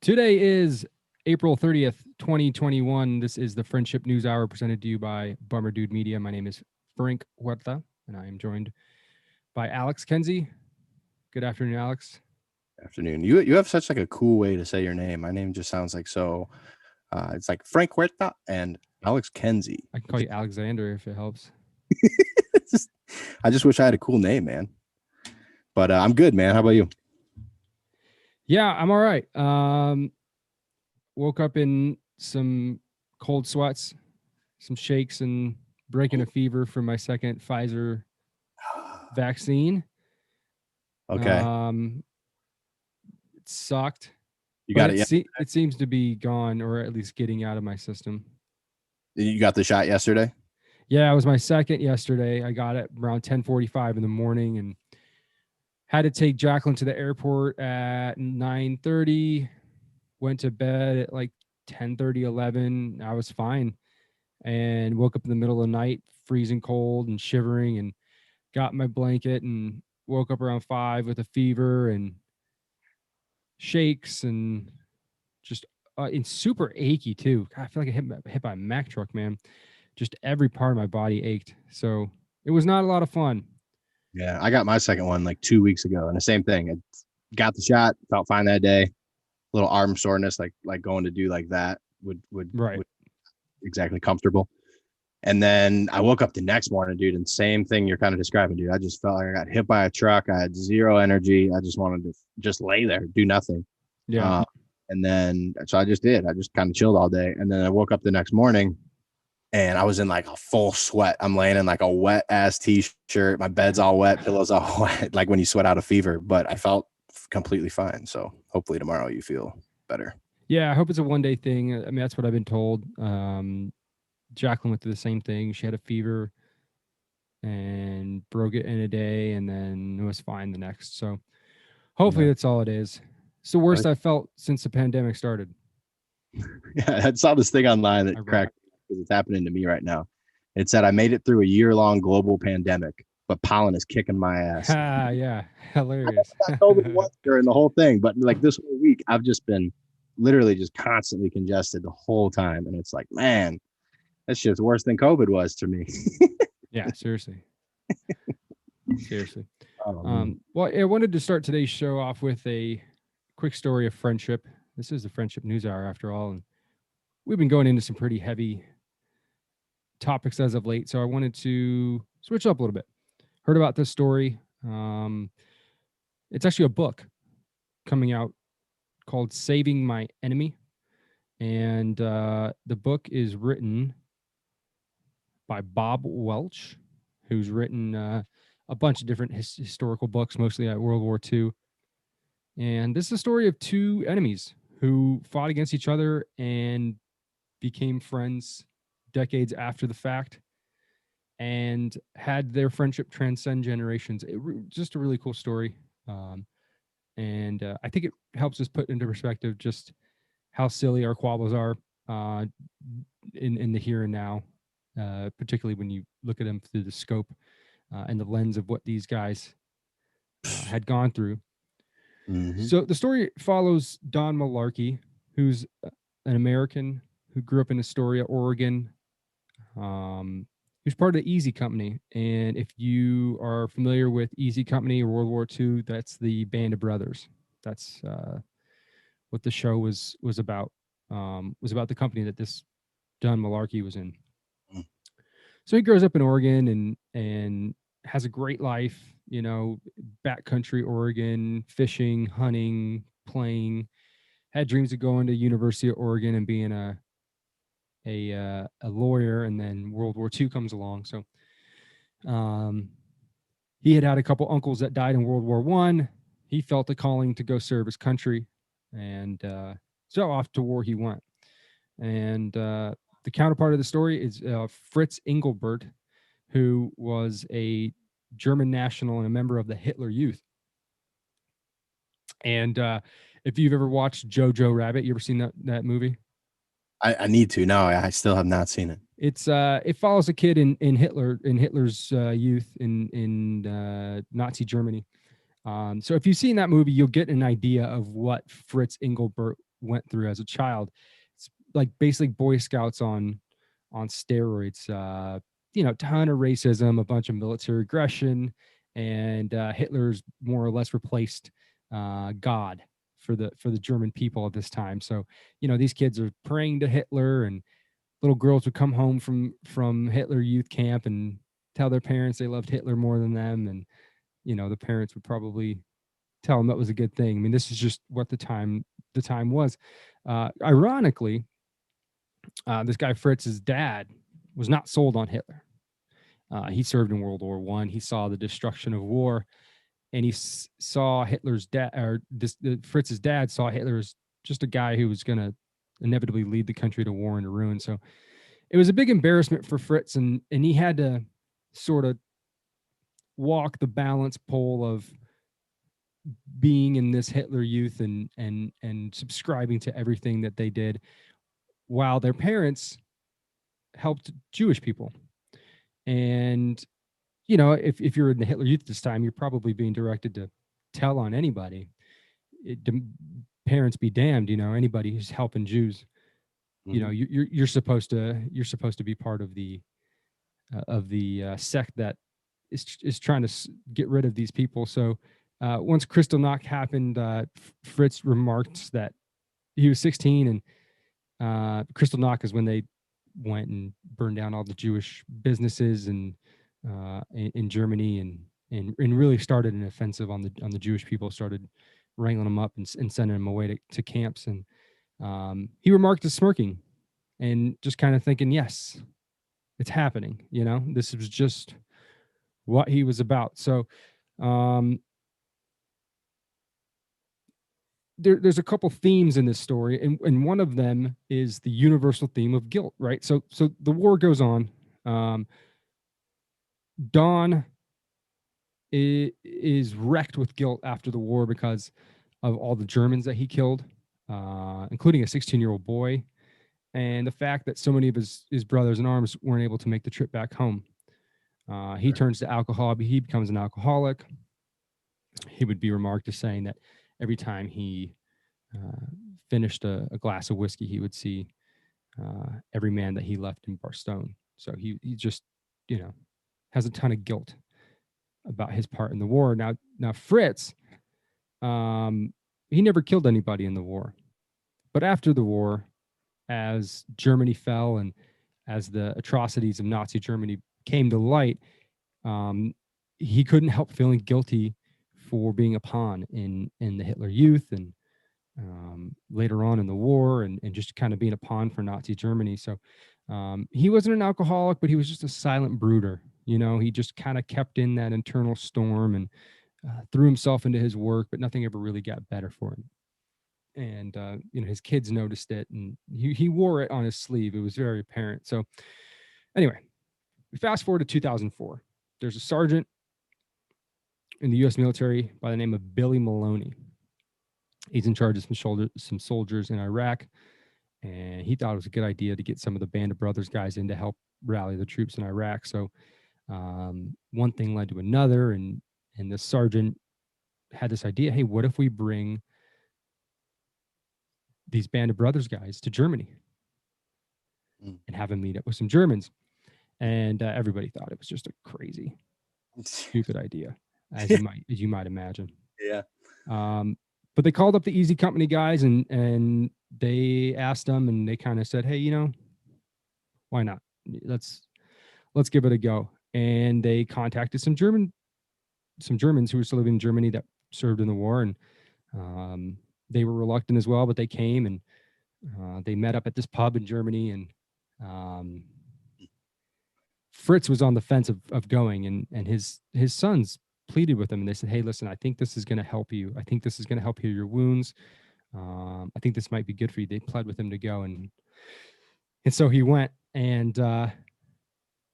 Today is April 30th, 2021. This is the Friendship News Hour presented to you by Bummer Dude Media. My name is Frank Huerta, and I am joined by Alex Kenzie. Good afternoon, Alex. Afternoon. You have such like a cool way to say your name. My name just sounds like so. It's like Frank Huerta and Alex Kenzie. I can call you Alexander if it helps. I just wish I had a cool name, man. But I'm good, man. How about you? Yeah, I'm all right. Woke up in some cold sweats, some shakes, and breaking a fever from my second Pfizer vaccine. Okay. It sucked. You got it. It seems to be gone, or at least getting out of my system. You got the shot yesterday? Yeah, it was my second yesterday. I got it around 10:45 in the morning and had to take Jacqueline to the airport at 9:30. Went to bed at like 10:30, 11. I was fine and woke up in the middle of the night, freezing cold and shivering, and got my blanket and woke up around 5 with a fever and shakes and just and super achy too. God, I feel like I hit by a Mack truck, man. Just every part of my body ached. So it was not a lot of fun. Yeah, I got my second one like 2 weeks ago, and the same thing. I got the shot, felt fine that day. Little arm soreness, like going to do like that would exactly comfortable. And then I woke up the next morning, dude, and same thing you're kind of describing, dude. I just felt like I got hit by a truck. I had zero energy. I just wanted to just lay there, do nothing. Yeah. And then so I just did. I just kind of chilled all day. And then I woke up the next morning and I was in like a full sweat. I'm laying in like a wet ass t-shirt. My bed's all wet, pillows all wet, like when you sweat out a fever. But I felt completely fine. So hopefully tomorrow you feel better. Yeah, I hope it's a one-day thing. I mean, that's what I've been told. Jacqueline went through the same thing. She had a fever and broke it in a day, and then it was fine the next. So hopefully that's all it is. It's the worst I've felt since the pandemic started. Yeah, I saw this thing online that cracked because it's happening to me right now. It said I made it through a year-long global pandemic, but pollen is kicking my ass. Yeah, hilarious. I told it once during the whole thing, but like this whole week, I've just been literally just constantly congested the whole time, and it's like, man, that shit's worse than COVID was to me. Yeah, seriously. Seriously. Well, I wanted to start today's show off with a quick story of friendship. This is the Friendship News Hour after all, and we've been going into some pretty heavy topics as of late, so I wanted to switch up a little bit. Heard about this story. It's actually a book coming out called Saving My Enemy, and the book is written by Bob Welch, who's written a bunch of different historical books, mostly at World War II. And this is a story of two enemies who fought against each other and became friends decades after the fact and had their friendship transcend generations. Just a really cool story. And I think it helps us put into perspective just how silly our squabbles are in the here and now, particularly when you look at them through the scope and the lens of what these guys had gone through. Mm-hmm. So the story follows Don Malarkey, who's an American who grew up in Astoria, Oregon, who's part of the Easy Company. And if you are familiar with Easy Company or World War II, that's the Band of Brothers. That's what the show was about. Was about the company that this Don Malarkey was in. So he grows up in Oregon and has a great life, you know, backcountry Oregon, fishing, hunting, playing. Had dreams of going to University of Oregon and being a lawyer, and then World War II comes along. So he had a couple uncles that died in World War I. He felt a calling to go serve his country, and so off to war he went. And the counterpart of the story is Fritz Engelbert, who was a German national and a member of the Hitler Youth. And if you've ever watched Jojo Rabbit, you ever seen that movie? I need to. No, I still have not seen it. It's it follows a kid in Hitler's youth in Nazi Germany. So if you've seen that movie, you'll get an idea of what Fritz Engelbert went through as a child. It's like basically Boy Scouts on steroids. Ton of racism, a bunch of military aggression, and Hitler's more or less replaced God for the German people at this time. So these kids are praying to Hitler, and little girls would come home from Hitler youth camp and tell their parents they loved Hitler more than them, and the parents would probably tell them that was a good thing. I mean, this is just what the time was. Ironically, this guy Fritz's dad was not sold on Hitler. He served in World War I. He saw the destruction of war, and he saw Hitler's dad, or Fritz's dad saw Hitler as just a guy who was going to inevitably lead the country to war and to ruin. So it was a big embarrassment for Fritz, and he had to sort of walk the balance pole of being in this Hitler youth and subscribing to everything that they did, while their parents helped Jewish people. And if you're in the Hitler Youth this time, you're probably being directed to tell on anybody. Parents be damned, anybody who's helping Jews. You're supposed to be part of the sect that is trying to get rid of these people. So once Kristallnacht happened, Fritz remarked that he was 16, and Kristallnacht is when they went and burned down all the Jewish businesses and in Germany, and really started an offensive on the Jewish people, started wrangling them up and sending them away to camps. And he remarked to smirking and just kind of thinking, yes, it's happening. This was just what he was about. So there's a couple themes in this story, and one of them is the universal theme of guilt, right? So the war goes on. Don is wrecked with guilt after the war because of all the Germans that he killed, including a 16-year-old boy, and the fact that so many of his brothers in arms weren't able to make the trip back home. He turns to alcohol. He becomes an alcoholic. He would be remarked as saying that every time he finished a glass of whiskey, he would see every man that he left in Barstone. So he just, has a ton of guilt about his part in the war. Now Fritz, he never killed anybody in the war, but after the war, as Germany fell and as the atrocities of Nazi Germany came to light, he couldn't help feeling guilty for being a pawn in the Hitler Youth, and later on in the war, and just kind of being a pawn for Nazi Germany. So he wasn't an alcoholic, but he was just a silent brooder. He just kind of kept in that internal storm and threw himself into his work, but nothing ever really got better for him. And his kids noticed it, and he wore it on his sleeve. It was very apparent. So anyway, we fast forward to 2004. There's a sergeant in the U.S. military by the name of Billy Maloney. He's in charge of some soldiers in Iraq, and he thought it was a good idea to get some of the Band of Brothers guys in to help rally the troops in Iraq. So one thing led to another, and the sergeant had this idea: hey, what if we bring these Band of Brothers guys to Germany and have them meet up with some Germans? And everybody thought it was just a crazy, stupid idea, as you might imagine. Yeah. But they called up the Easy Company guys, and they asked them, and they kind of said, hey, why not? Let's give it a go. And they contacted some Germans who were still living in Germany that served in the war, and they were reluctant as well, but they came, and they met up at this pub in Germany, and Fritz was on the fence of going, and his sons pleaded with him, and they said, hey, listen, I think this is going to help you. I think this is going to help heal your wounds. I think this might be good for you. They pled with him to go, and so he went. And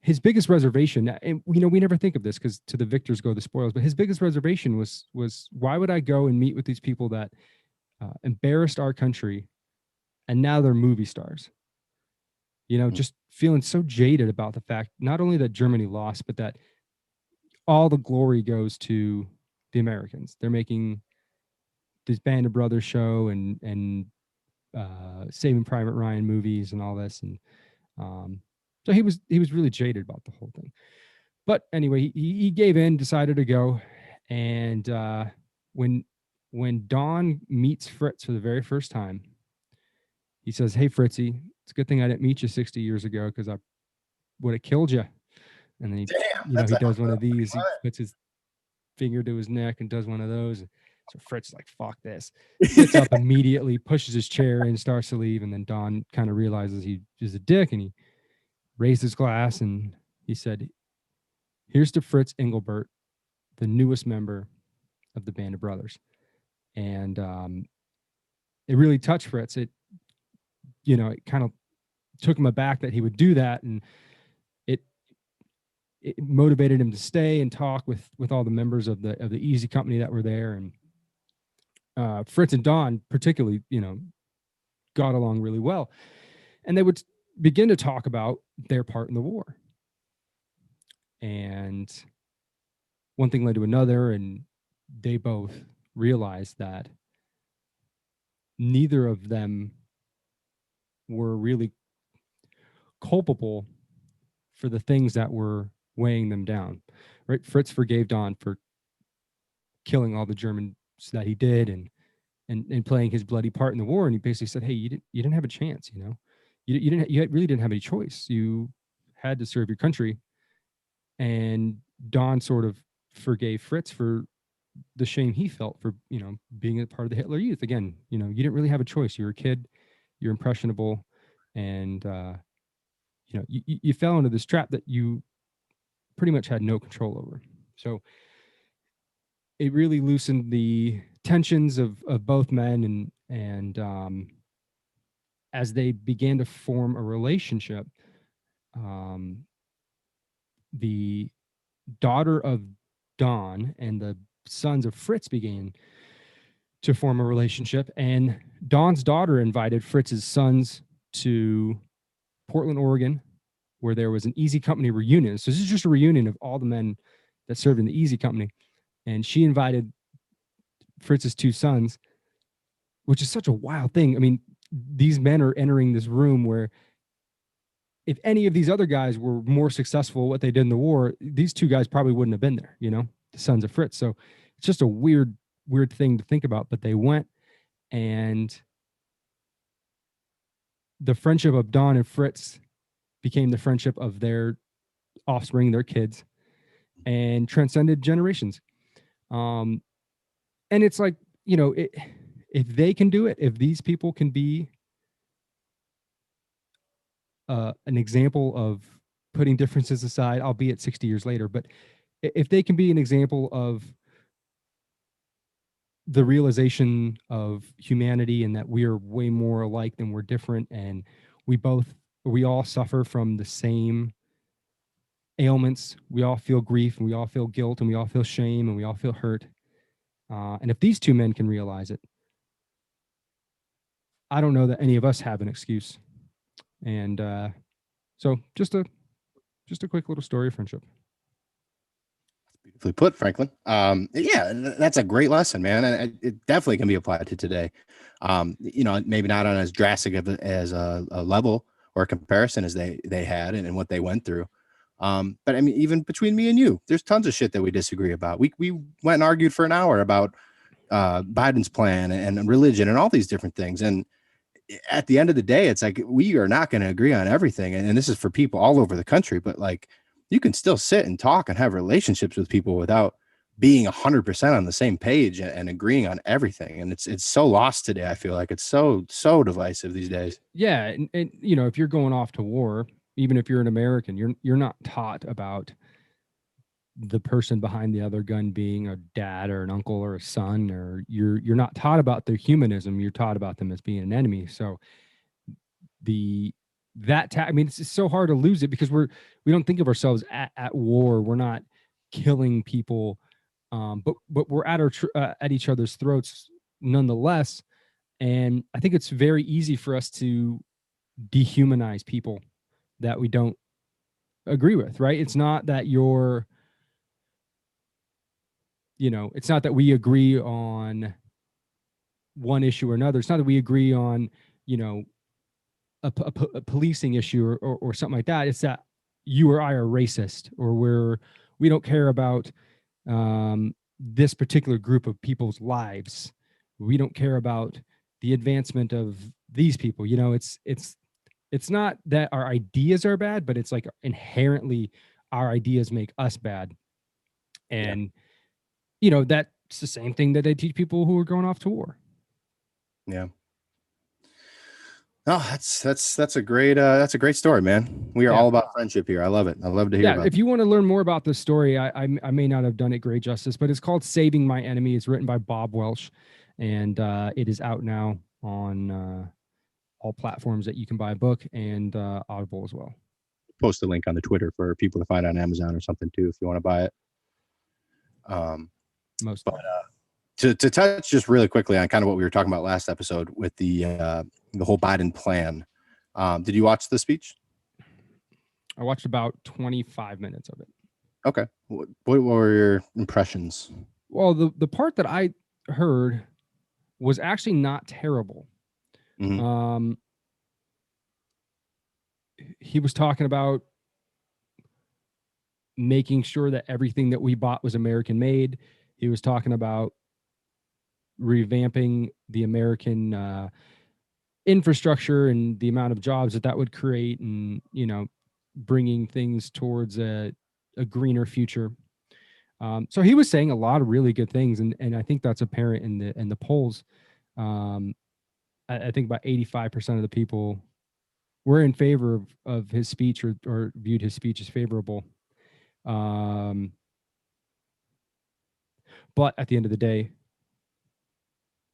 his biggest reservation, and we never think of this because to the victors go the spoils, but his biggest reservation was why would I go and meet with these people that embarrassed our country, and now they're movie stars? Just feeling so jaded about the fact not only that Germany lost, but that all the glory goes to the Americans. They're making this Band of Brothers show, and Saving Private Ryan movies and all this, and so he was really jaded about the whole thing. But anyway, he gave in, decided to go, and when Don meets Fritz for the very first time, he says, "Hey Fritzy, it's a good thing I didn't meet you 60 years ago because I would have killed you." And then he does one of these. He puts his finger to his neck and does one of those. So Fritz is like, "Fuck this." Gets up immediately, pushes his chair in, starts to leave, and then Don kind of realizes he is a dick, and he raised his glass and he said, "Here's to Fritz Engelbert, the newest member of the Band of Brothers." And it really touched Fritz. It kind of took him aback that he would do that, and it motivated him to stay and talk with all the members of the Easy Company that were there. And Fritz and Don particularly, got along really well, and they would begin to talk about their part in the war. And one thing led to another, and they both realized that neither of them were really culpable for the things that were weighing them down, right? Fritz forgave Don for killing all the Germans that he did and playing his bloody part in the war. And he basically said, "Hey, you didn't have a chance, you really didn't have any choice. You had to serve your country." And Don sort of forgave Fritz for the shame he felt for, being a part of the Hitler Youth. Again, you didn't really have a choice. You were a kid, you're impressionable, and you fell into this trap that you pretty much had no control over. So it really loosened the tensions of both men, and as they began to form a relationship, the daughter of Don and the sons of Fritz began to form a relationship, and Don's daughter invited Fritz's sons to Portland, Oregon, where there was an Easy Company reunion. So this is just a reunion of all the men that served in the Easy Company. And she invited Fritz's two sons, which is such a wild thing. I mean, these men are entering this room where if any of these other guys were more successful at what they did in the war, these two guys probably wouldn't have been there, the sons of Fritz. So it's just a weird thing to think about. But they went, and the friendship of Don and Fritz became the friendship of their offspring, their kids, and transcended generations. And it's like, if they can do it, if these people can be an example of putting differences aside, albeit 60 years later, but if they can be an example of the realization of humanity and that we are way more alike than we're different, and we all suffer from the same ailments. We all feel grief, and we all feel guilt, and we all feel shame, and we all feel hurt. And if these two men can realize it, I don't know that any of us have an excuse. And so just a quick little story of friendship. Beautifully put, Franklin. Yeah, that's a great lesson, man. And it definitely can be applied to today. Maybe not on as drastic as a level or a comparison as they had and what they went through. But I mean, even between me and you, there's tons of shit that we disagree about. We went and argued for an hour about Biden's plan and religion and all these different things. And at the end of the day, it's like, we are not going to agree on everything. And this is for people all over the country, but like, you can still sit and talk and have relationships with people without being 100% on the same page and agreeing on everything. And it's so lost today. I feel like it's so divisive these days. Yeah. And if you're going off to war, even if you're an American, you're not taught about the person behind the other gun being a dad or an uncle or a son, or you're not taught about their humanism. You're taught about them as being an enemy. So I mean, it's so hard to lose it because we don't think of ourselves at war. We're not killing people, but we're at each other's throats nonetheless. And I think it's very easy for us to dehumanize people that we don't agree with, right? It's not that it's not that we agree on one issue or another. It's not that we agree on you know, a policing issue or something like that. It's that you or I are racist, or we don't care about this particular group of people's lives. We don't care about the advancement of these people. You know, it's not that our ideas are bad, but it's like inherently our ideas make us bad. And, you know, that's the same thing that they teach people who are going off to war. Yeah. Oh, that's a great story, man. We are all about friendship here. I love it. I love to hear about it. If you want to learn more about this story, I may not have done it great justice, but it's called Saving My Enemy. It's written by Bob Welch, and it is out now on all platforms that you can buy a book, and Audible as well. Post a link on the Twitter for people to find on Amazon or something too, if you want to buy it. To touch just really quickly on kind of what we were talking about last episode with the whole Biden plan. Did you watch the speech? I watched about 25 minutes of it. Okay. What were your impressions? Well, the part that I heard was actually not terrible. Mm-hmm. He was talking about making sure that everything that we bought was American made. He was talking about revamping the American infrastructure and the amount of jobs that would create, and, you know, bringing things towards a greener future. So he was saying a lot of really good things, and I think that's apparent in the polls. I think about 85% of the people were in favor of his speech, or viewed his speech as favorable. But at the end of the day,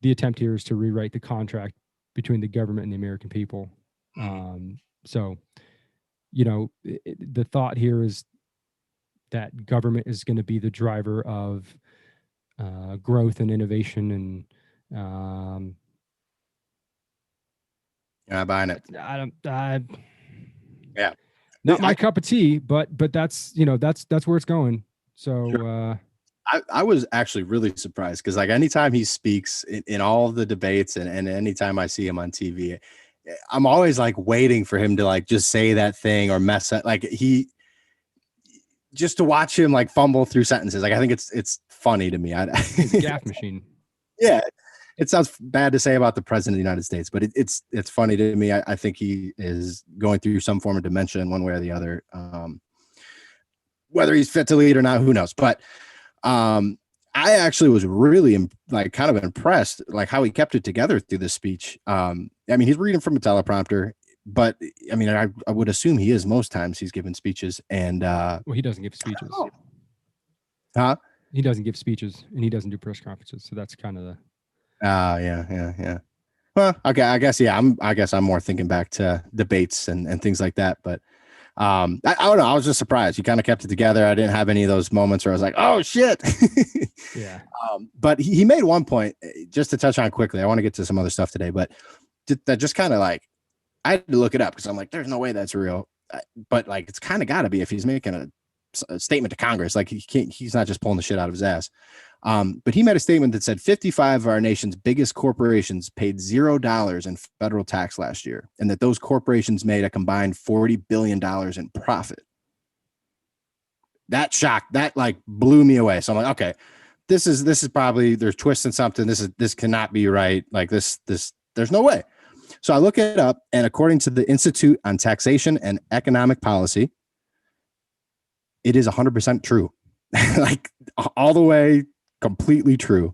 the attempt here is to rewrite the contract between the government and the American people. So, you know, the thought here is that government is going to be the driver of growth and innovation, and you're not buying it. Not my cup of tea, but that's, you know, that's where it's going. So sure. I was actually really surprised, because like anytime he speaks in all of the debates, and anytime I see him on TV, I'm always like waiting for him to like just say that thing or mess up. Like just to watch him like fumble through sentences. Like I think it's funny to me. It's a gaffe machine. Yeah. It sounds bad to say about the president of the United States, but it's funny to me. I think he is going through some form of dementia in one way or the other. Whether he's fit to lead or not, who knows? But I actually was really like kind of impressed, like how he kept it together through this speech. I mean, he's reading from a teleprompter, but I mean, I would assume he is most times he's giving speeches. And well, he doesn't give speeches. Huh? He doesn't give speeches, and he doesn't do press conferences. So that's kind of the. Yeah. Well, okay. I guess I'm more thinking back to debates and things like that. But I don't know. I was just surprised. He kind of kept it together. I didn't have any of those moments where I was like, oh shit. Yeah. But he made one point, just to touch on quickly. I want to get to some other stuff today, but that just kind of like, I had to look it up, because I'm like, there's no way that's real. But like, it's kind of got to be if he's making a statement to Congress. Like he's not just pulling the shit out of his ass. But he made a statement that said 55 of our nation's biggest corporations paid $0 in federal tax last year, and that those corporations made a combined $40 billion in profit. That shocked, that like blew me away. So I'm like, okay, this is probably, there's twisting something. This cannot be right. Like this, there's no way. So I look it up, and according to the Institute on Taxation and Economic Policy, it is 100% true. Like all the way, completely true.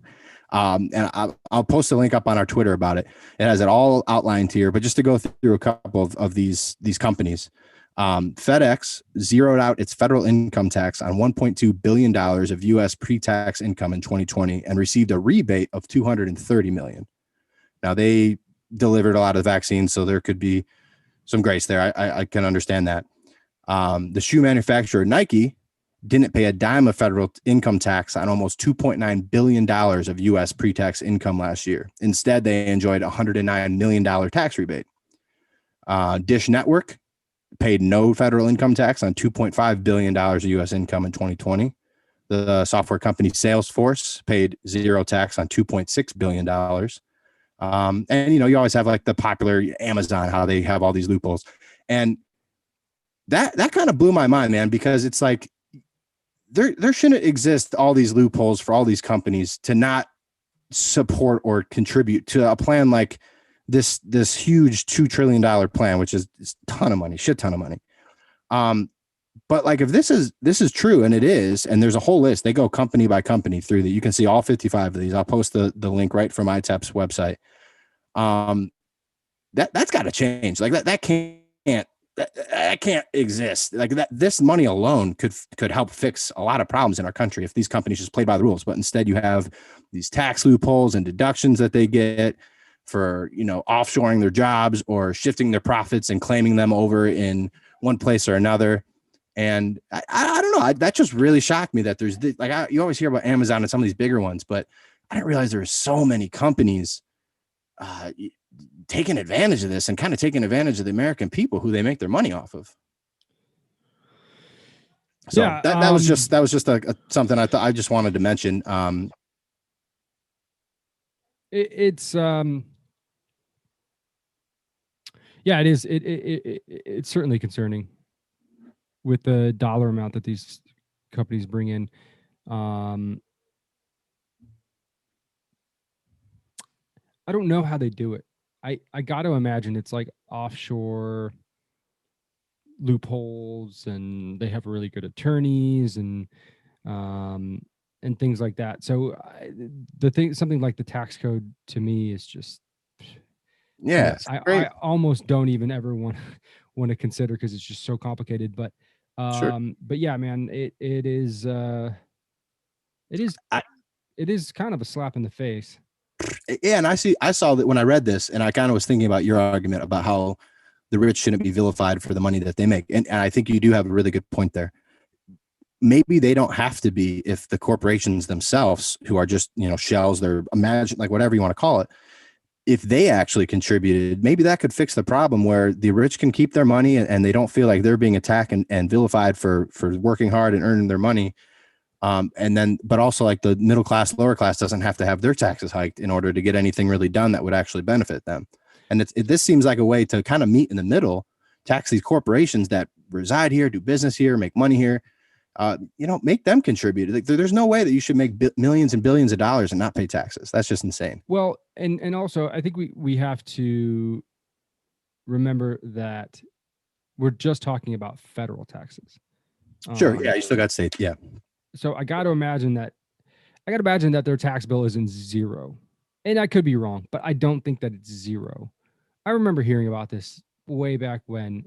And I'll post a link up on our Twitter about it. It has it all outlined here, but just to go through a couple of these companies, FedEx zeroed out its federal income tax on $1.2 billion of U.S. pre-tax income in 2020 and received a rebate of $230 million. Now, they delivered a lot of vaccines, so there could be some grace there. I can understand that. The shoe manufacturer Nike didn't pay a dime of federal income tax on almost $2.9 billion of U.S. pre-tax income last year. Instead, they enjoyed a $109 million tax rebate. Dish Network paid no federal income tax on $2.5 billion of U.S. income in 2020. The software company Salesforce paid zero tax on $2.6 billion. And you always have like the popular Amazon, how they have all these loopholes, and that kind of blew my mind, man, because it's like there shouldn't exist all these loopholes for all these companies to not support or contribute to a plan like this huge $2 trillion plan, which is a ton of money, shit ton of money. But like, if this is true, and it is, and there's a whole list, they go company by company through that. You can see all 55 of these. I'll post the link right from ITEP's website. That's got to change. Like that can't exist. Like that, this money alone could help fix a lot of problems in our country if these companies just played by the rules. But instead, you have these tax loopholes and deductions that they get for offshoring their jobs or shifting their profits and claiming them over in one place or another. And I don't know. That just really shocked me that there's you always hear about Amazon and some of these bigger ones, but I didn't realize there were so many companies taking advantage of this and kind of taking advantage of the American people who they make their money off of. So yeah, that was just something I thought I just wanted to mention. It's it's certainly concerning with the dollar amount that these companies bring in. I don't know how they do it. I got to imagine it's like offshore loopholes, and they have really good attorneys and things like that. So something like the tax code to me is just, I almost don't even ever want to consider, because it's just so complicated. But sure. But yeah, man, it is kind of a slap in the face. Yeah, and I saw that when I read this, and I kind of was thinking about your argument about how the rich shouldn't be vilified for the money that they make, and I think you do have a really good point there. Maybe they don't have to be if the corporations themselves, who are just shells, they're like whatever you want to call it, if they actually contributed, maybe that could fix the problem where the rich can keep their money and they don't feel like they're being attacked and vilified for working hard and earning their money. But also like the middle class, lower class doesn't have to have their taxes hiked in order to get anything really done that would actually benefit them. And this seems like a way to kind of meet in the middle, tax these corporations that reside here, do business here, make money here, make them contribute. Like, there's no way that you should make millions and billions of dollars and not pay taxes. That's just insane. Well, and also I think we have to remember that we're just talking about federal taxes. Sure. Yeah. You still got state. Yeah. So I got to imagine that their tax bill isn't zero, and I could be wrong, but I don't think that it's zero. I remember hearing about this way back when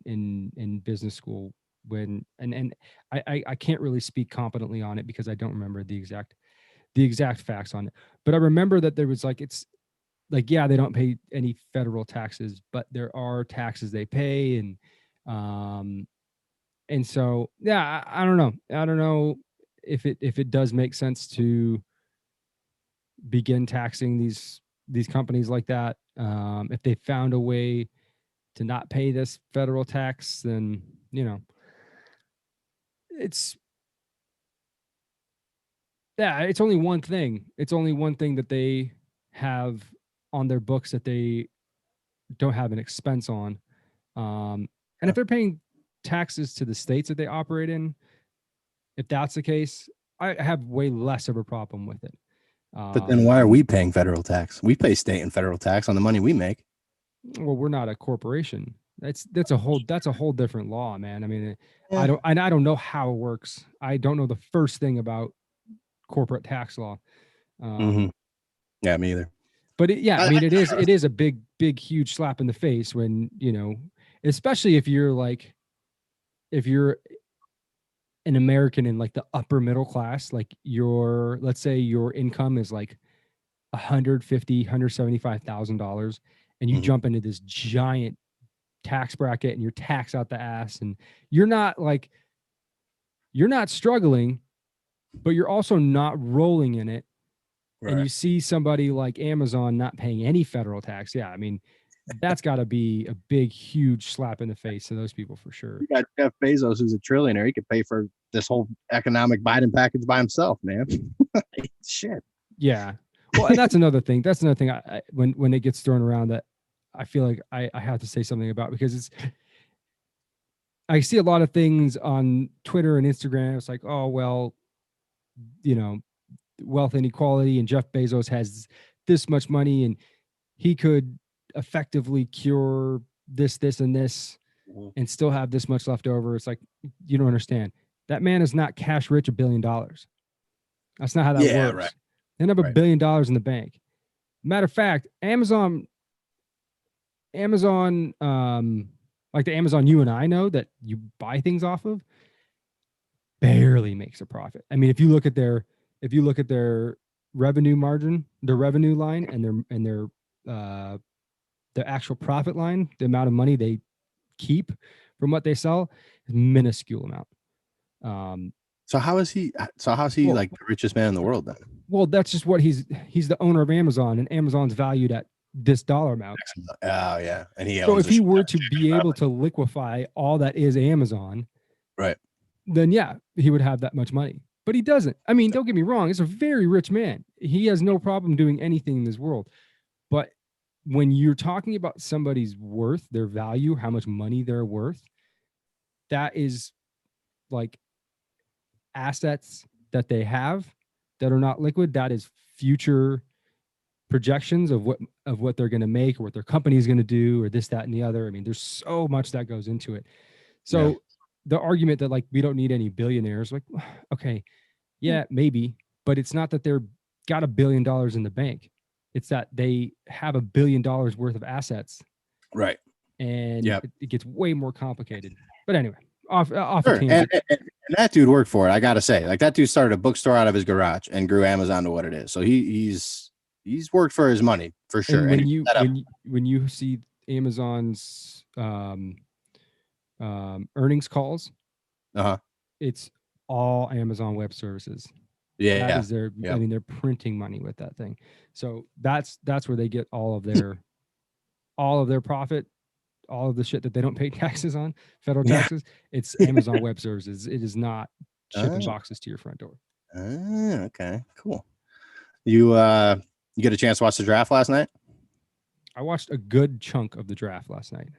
in business school, when I can't really speak competently on it because I don't remember the exact facts on it. But I remember that there was it's like, yeah, they don't pay any federal taxes, but there are taxes they pay, and so yeah, I don't know if it does make sense to begin taxing these companies like that. If they found a way to not pay this federal tax, then it's only one thing. It's only one thing that they have on their books that they don't have an expense on. And if they're paying taxes to the states that they operate in, if that's the case, I have way less of a problem with it. But then why are we paying federal tax? We pay state and federal tax on the money we make. Well, we're not a corporation. That's a whole different law, man. I mean, yeah. I don't know how it works. I don't know the first thing about corporate tax law. Yeah, me either. But it is a big, huge slap in the face when, especially if you're an American in like the upper middle class, like let's say your income is like $175,000, and you jump into this giant tax bracket and you're taxed out the ass, and you're not struggling, but you're also not rolling in it. Right. And you see somebody like Amazon not paying any federal tax. Yeah, I mean, that's got to be a big, huge slap in the face to those people for sure. You got Jeff Bezos, who's a trillionaire. He could pay for this whole economic Biden package by himself, man. Shit. Yeah. Well, and that's another thing. That's another thing. When it gets thrown around that I feel like I have to say something about, because I see a lot of things on Twitter and Instagram. It's like, oh, well, wealth inequality, and Jeff Bezos has this much money and he could effectively cure this, and this, and still have this much left over. It's like, you don't understand. That man is not cash rich $1 billion. That's not how that works. Right. They don't have $1 billion in the bank. Matter of fact, Amazon, like the Amazon you and I know that you buy things off of, barely makes a profit. I mean, if you look at their revenue margin, their revenue line, and their actual profit line, the amount of money they keep from what they sell is minuscule amount. So how's he like the richest man in the world then? Well, that's just what he's the owner of Amazon, and Amazon's valued at this dollar amount. Oh yeah. And so if he were to be able to liquefy all that is Amazon, right, then yeah, he would have that much money. But he doesn't. I mean, don't get me wrong, he's a very rich man. He has no problem doing anything in this world. But when you're talking about somebody's worth, their value, how much money they're worth, that is like assets that they have that are not liquid. That is future projections of what they're going to make, or what their company is going to do, or this, that, and the other. I mean, there's so much that goes into it. So the argument that like we don't need any billionaires, like, okay, yeah, maybe, but it's not that they're got $1 billion in the bank. It's that they have $1 billion worth of assets. Right. And it gets way more complicated. But anyway, off sure. And that dude worked for it. I got to say, like, that dude started a bookstore out of his garage and grew Amazon to what it is. So he's worked for his money for sure. And when you see Amazon's earnings calls, it's all Amazon Web Services. Yeah, that is their. I mean, they're printing money with that thing. So that's where they get all of their profit, all of the shit that they don't pay taxes on, federal taxes. It's Amazon Web Services. It is not shipping boxes to your front door. Okay, cool. You get a chance to watch the draft last night? I watched a good chunk of the draft last night.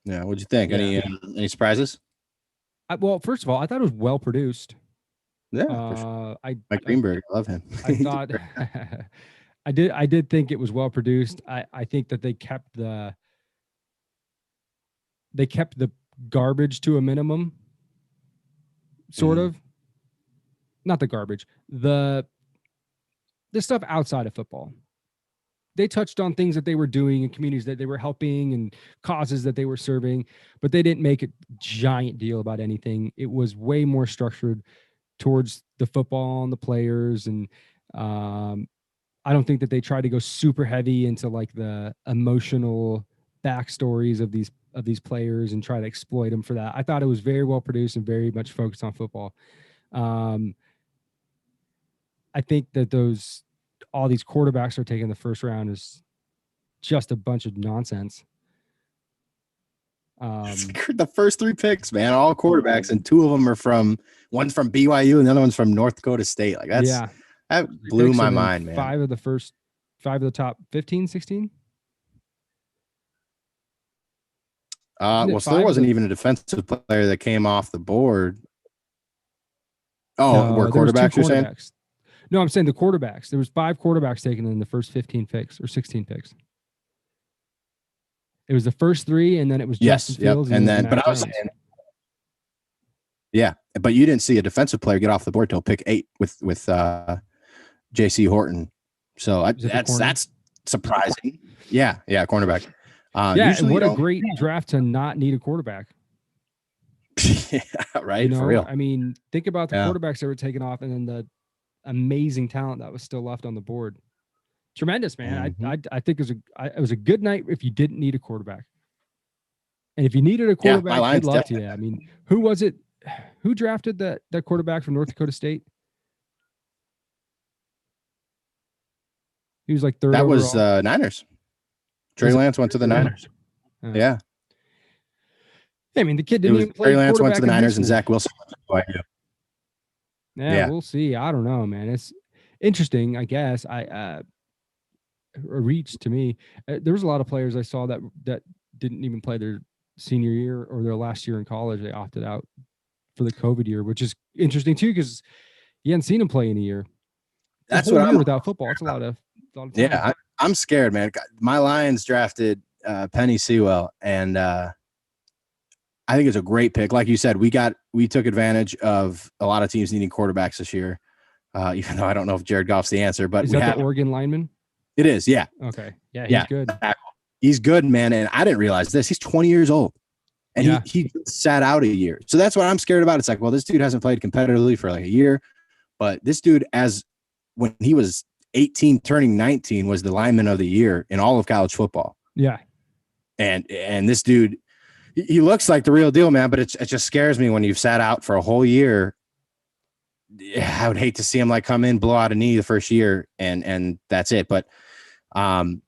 Yeah, what'd you think? Yeah. Any surprises? Well, first of all, I thought it was well produced. Yeah, sure. Mike Greenberg, I love him. I thought I did think it was well produced. I think that they kept the garbage to a minimum, sort of. Not the garbage, the stuff outside of football. They touched on things that they were doing in communities that they were helping and causes that they were serving, but they didn't make a giant deal about anything. It was way more structured towards the football and the players. And I don't think that they tried to go super heavy into like the emotional backstories of these players and try to exploit them for that. I thought it was very well produced and very much focused on football. I think that all these quarterbacks are taking the first round is just a bunch of nonsense. The first 3 picks, man, all quarterbacks, and 2 of them one's from BYU and the other one's from North Dakota State. Like that blew my mind, man. 5 of the top 15, 16. Well, so there wasn't even a defensive player that came off the board. Oh, were quarterbacks, you're saying? No, I'm saying the quarterbacks. There was 5 quarterbacks taken in the first 15 picks or 16 picks. It was the first 3, and then it was Justin Fields. And then, but I was saying, but you didn't see a defensive player get off the board till pick 8 with J.C. Horton. So that's surprising. Yeah, cornerback. And what a great draft to not need a quarterback. Yeah, right. For real. I mean, think about the quarterbacks that were taken off, and then the amazing talent that was still left on the board. Tremendous, man. Mm-hmm. I think it was a good night if you didn't need a quarterback. And if you needed a quarterback, I'd love to. I mean, who was it? Who drafted that quarterback from North Dakota State? He was like 3rd. That was Niners. Trey Lance went to the Niners. Yeah. I mean, the kid didn't even play. Trey Lance went to the Niners and Zach Wilson went to BYU. Yeah, we'll see. I don't know, man. It's interesting, I guess. a reach to me. There was a lot of players I saw that didn't even play their senior year or their last year in college. They opted out for the COVID year, which is interesting too, because you hadn't seen them play in a year. That's what I'm without football. It's a lot of time. Yeah, I'm scared, man. My Lions drafted Penny Sewell, and I think it's a great pick. Like you said, we took advantage of a lot of teams needing quarterbacks this year. Even though I don't know if Jared Goff's the answer, but is that the Oregon lineman? It is, yeah. Okay, yeah, he's good. He's good, man. And I didn't realize this. He's 20 years old, and he sat out a year. So that's what I'm scared about. It's like, well, this dude hasn't played competitively for like a year, but this dude, when he was 18, turning 19, was the lineman of the year in all of college football. Yeah, and this dude, he looks like the real deal, man. But it just scares me when you've sat out for a whole year. I would hate to see him like come in, blow out a knee the first year, and that's it. But everyone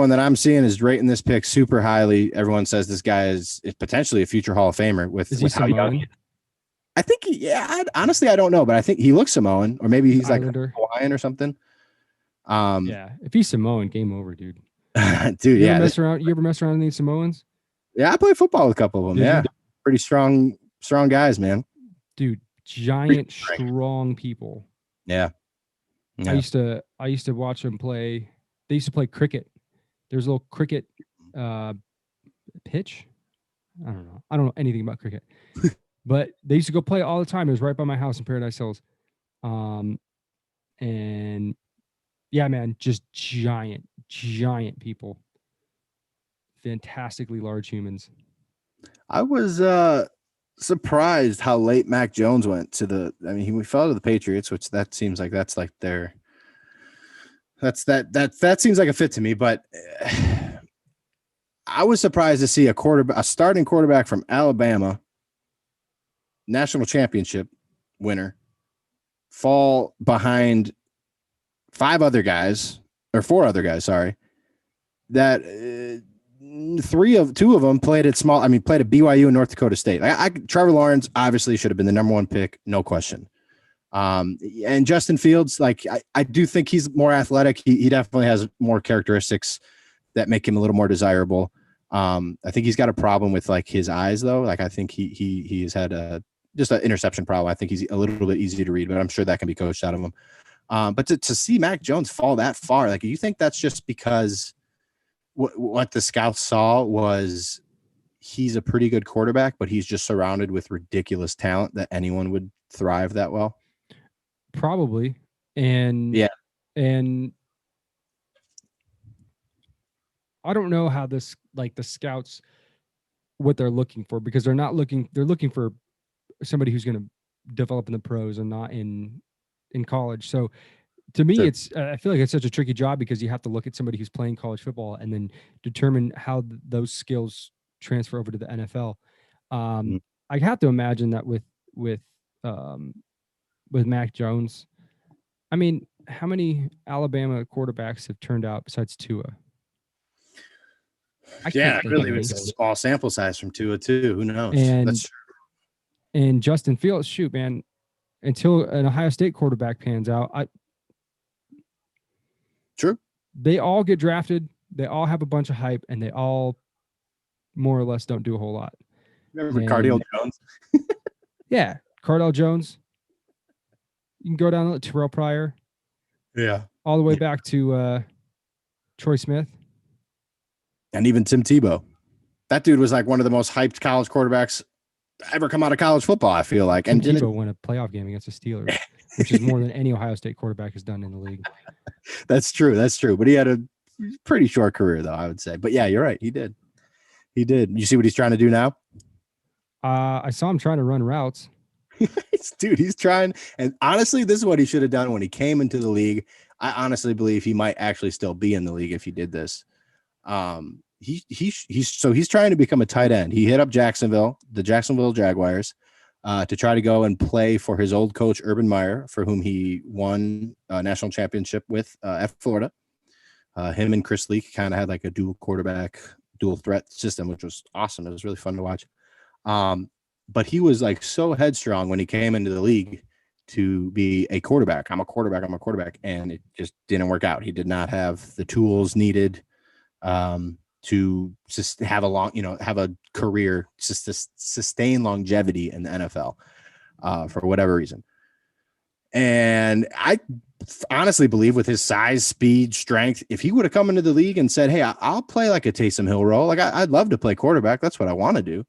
that I'm seeing is rating this pick super highly. Everyone says this guy is potentially a future Hall of Famer with how young he is. I think, honestly, I don't know, but I think he looks Samoan, or maybe he's Islander. Like Hawaiian or something. Yeah, if he's Samoan, game over, dude. Dude, you ever mess around with any Samoans? Yeah, I play football with a couple of them. Yeah, pretty strong guys, man. Dude, giant, strong people. Yeah. I used to watch them play. They used to play cricket. There's a little cricket pitch. I don't know anything about cricket. But they used to go play all the time. It was right by my house in Paradise Hills. And yeah, man, just giant people. Fantastically large humans. I was surprised how late Mac Jones went to we fell to the Patriots, which that seems like that seems like a fit to me, but I was surprised to see a starting quarterback from Alabama, national championship winner, fall behind four other guys, sorry, that two of them played at BYU and North Dakota State. Trevor Lawrence obviously should have been the number one pick, no question. And Justin Fields, I do think he's more athletic. He definitely has more characteristics that make him a little more desirable. I think he's got a problem with his eyes though. I think he has had just an interception problem. I think he's a little bit easy to read, but I'm sure that can be coached out of him. But to see Mac Jones fall that far, you think that's just because what the scouts saw was he's a pretty good quarterback, but he's just surrounded with ridiculous talent that anyone would thrive that well? Probably. And yeah. And I don't know how this, the scouts, what they're looking for, because they're looking for somebody who's going to develop in the pros and not in college. So to me, sure. I feel like it's such a tricky job because you have to look at somebody who's playing college football and then determine how those skills transfer over to the NFL. I have to imagine that with Mac Jones, I mean, how many Alabama quarterbacks have turned out besides Tua? Really, it's a small sample size from Tua too. Who knows? That's true. And Justin Fields, shoot, man, until an Ohio State quarterback pans out, True. They all get drafted. They all have a bunch of hype, and they all more or less don't do a whole lot. Remember Cardale Jones? Yeah, Cardale Jones. You can go down to Terrell Pryor. Yeah. All the way back to Troy Smith. And even Tim Tebow. That dude was one of the most hyped college quarterbacks ever come out of college football, I feel like. And Tebow won a playoff game against the Steelers, which is more than any Ohio State quarterback has done in the league. That's true. But he had a pretty short career, though, I would say. But yeah, you're right. He did. You see what he's trying to do now? I saw him trying to run routes. Dude, he's trying. And honestly, this is what he should have done when he came into the league. I honestly believe he might actually still be in the league if he did this. He's trying to become a tight end. He hit up the Jacksonville Jaguars, to try to go and play for his old coach, Urban Meyer, for whom he won a national championship with at Florida. Him and Chris Leak kind of had a dual quarterback, dual threat system, which was awesome. It was really fun to watch. But he was so headstrong when he came into the league to be a quarterback. I'm a quarterback. And it just didn't work out. He did not have the tools needed to just have a career, just to sustain longevity in the NFL for whatever reason. And I honestly believe with his size, speed, strength, if he would have come into the league and said, hey, I'll play like a Taysom Hill role, like I'd love to play quarterback. That's what I want to do.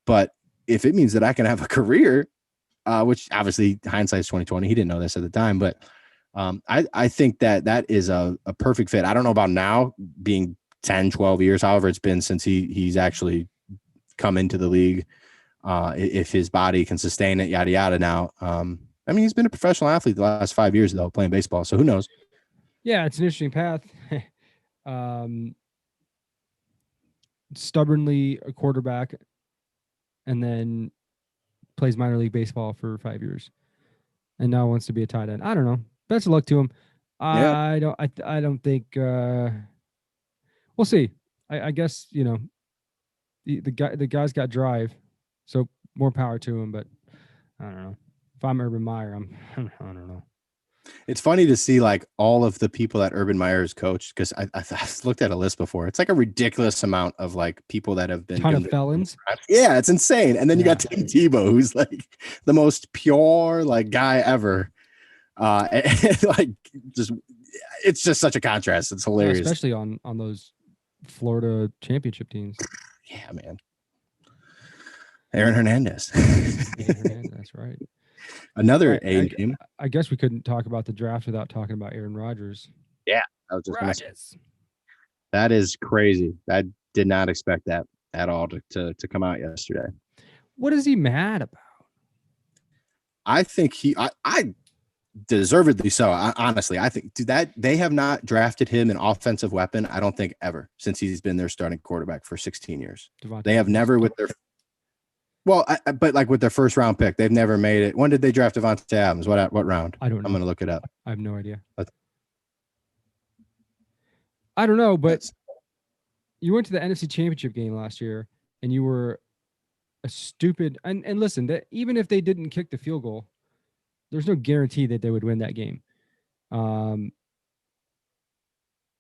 But if it means that I can have a career, which obviously hindsight's 2020, he didn't know this at the time, but I think that is a perfect fit. I don't know about now being 10, 12 years, however it's been since he's actually come into the league, if his body can sustain it, yada, yada now. I mean, he's been a professional athlete the last 5 years, though, playing baseball. So who knows? Yeah, it's an interesting path. Stubbornly a quarterback and then plays minor league baseball for 5 years and now wants to be a tight end. I don't know. Best of luck to him. I don't think we'll see. I guess, the guy's got drive, so more power to him, but I don't know. If I'm Urban Meyer, I don't know. It's funny to see like all of the people that Urban Meyer has coached, because I looked at a list before. It's like a ridiculous amount of like people that have been ton of felons. Yeah, it's insane. And then you got Tim Tebow, who's like the most pure like guy ever. Like it's just such a contrast. It's hilarious, especially on those Florida championship teams. Yeah, man. Aaron Hernandez. That's right. Another name. I guess we couldn't talk about the draft without talking about Aaron Rodgers. Yeah, I was just Rodgers. That is crazy. I did not expect that at all to come out yesterday. What is he mad about? I think I deservedly so. Honestly, I think that they have not drafted him an offensive weapon. I don't think ever since he's been their starting quarterback for 16 years. They have never with their. Well, but like with their first round pick, they've never made it. When did they draft Davante Adams? What round? I don't know. I'm going to look it up. I have no idea. I don't know, but you went to the NFC Championship game last year and you were a stupid and listen, that even if they didn't kick the field goal, there's no guarantee that they would win that game.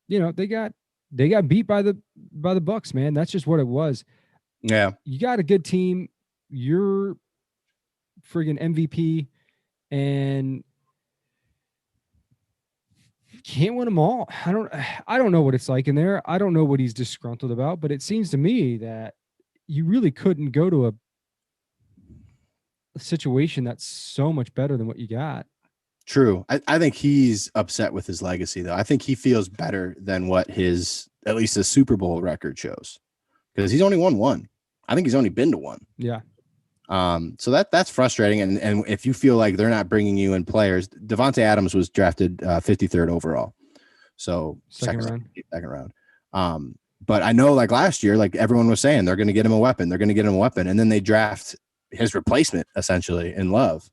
They got beat by the Bucs, man. That's just what it was. Yeah. You got a good team. You're friggin' MVP and can't win them all. I don't know what it's like in there. I don't know what he's disgruntled about, but it seems to me that you really couldn't go to a situation that's so much better than what you got. True. I think he's upset with his legacy, though. I think he feels better than what his, at least his Super Bowl record shows, because he's only won one. I think he's only been to one. Yeah. So that's frustrating. And if you feel like they're not bringing you in players, Davante Adams was drafted 53rd overall. So second round. But I know like last year, like everyone was saying, they're going to get him a weapon. And then they draft his replacement essentially in Love.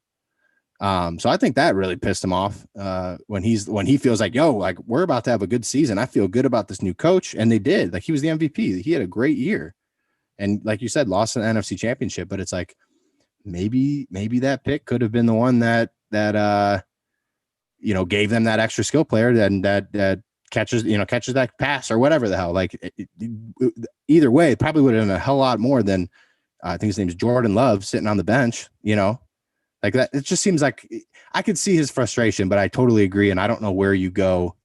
So I think that really pissed him off when he feels like, yo, like we're about to have a good season. I feel good about this new coach. And they did. Like he was the MVP. He had a great year. And like you said, lost an NFC championship, but it's like maybe that pick could have been the one that gave them that extra skill player that catches that pass or whatever the hell. Like either way, it probably would have been a hell lot more than I think his name is Jordan Love sitting on the bench, like that. It just seems like I could see his frustration, but I totally agree. And I don't know where you go.